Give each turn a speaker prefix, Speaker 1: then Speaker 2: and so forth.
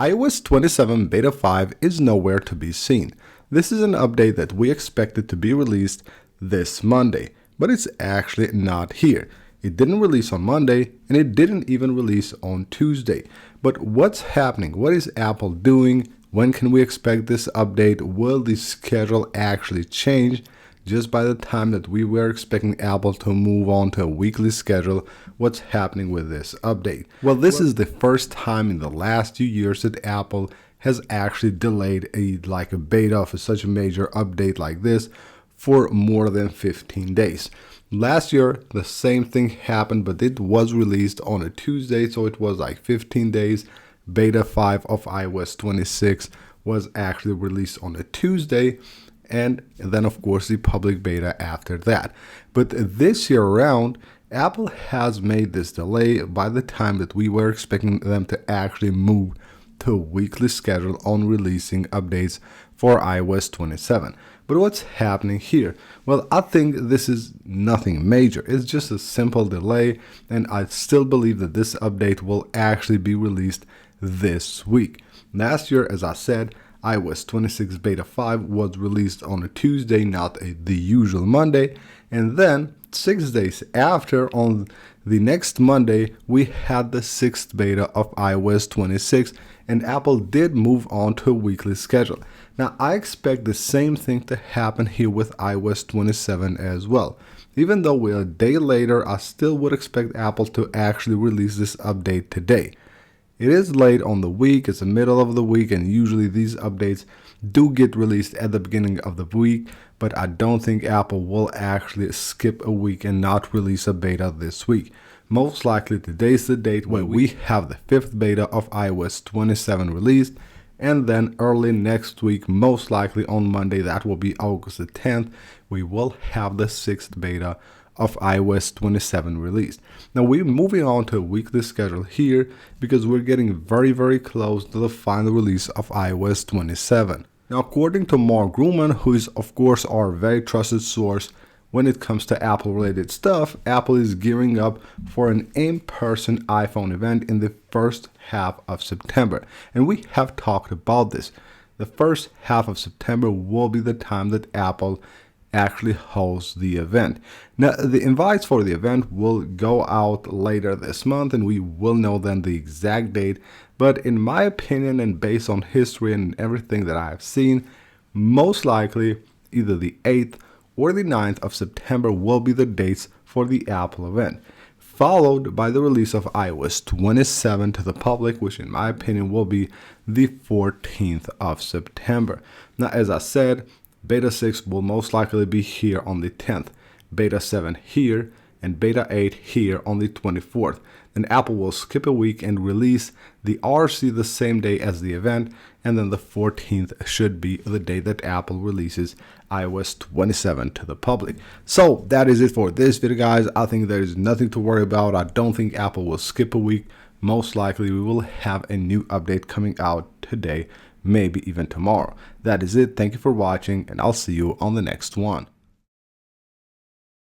Speaker 1: iOS 27 Beta 5 is nowhere to be seen. This is an update that we expected to be released this Monday, but it's actually not here. It didn't release on Monday, and it didn't even release on Tuesday. But what's happening? What is Apple doing? When can we expect this update? Will the schedule actually change? Just by the time that we were expecting Apple to move on to a weekly schedule, what's happening with this update? Well, this is the first time in the last few years that Apple has actually delayed a beta of such a major update like this for more than 15 days. Last year, the same thing happened, but it was released on a Tuesday, so it was like 15 days. Beta 5 of iOS 26 was actually released on a Tuesday, and then of course the public beta after that. But this year around, Apple has made this delay by the time that we were expecting them to actually move to a weekly schedule on releasing updates for iOS 27. But what's happening here? Well, I think this is nothing major. It's just a simple delay, and I still believe that this update will actually be released this week. Last year, as I said, iOS 26 Beta 5 was released on a Tuesday, not the usual Monday, and then 6 days after, on the next Monday, we had the 6th beta of iOS 26, and Apple did move on to a weekly schedule. Now, I expect the same thing to happen here with iOS 27 as well. Even though we're a day later, I still would expect Apple to actually release this update today. It is late on the week, it's the middle of the week, and usually these updates do get released at the beginning of the week, but I don't think Apple will actually skip a week and not release a beta this week. Most likely today's the date when we have the 5th beta of iOS 27 released, and then early next week, most likely on Monday, that will be August the 10th, we will have the 6th beta of iOS 27 released. Now we're moving on to a weekly schedule here because we're getting very close to the final release of iOS 27. Now, according to Mark Gurman, who is of course our very trusted source when it comes to Apple related stuff, Apple is gearing up for an in-person iPhone event in the first half of September. And we have talked about this. The first half of September will be the time that Apple actually hosts the event. Now, the invites for the event will go out later this month, and we will know then the exact date. But in my opinion, and based on history and everything that I have seen, most likely either the 8th or the 9th of September will be the dates for the Apple event, followed by the release of iOS 27 to the public, which in my opinion will be the 14th of September. Now, as I said, Beta 6 will most likely be here on the 10th, Beta 7 here, and Beta 8 here on the 24th. Then Apple will skip a week and release the RC the same day as the event, and then the 14th should be the day that Apple releases iOS 27 to the public. So that is it for this video, guys. I think there is nothing to worry about. I don't think Apple will skip a week. Most likely we will have a new update coming out today, maybe even tomorrow. That is it. Thank you for watching, and I'll see you on the next one.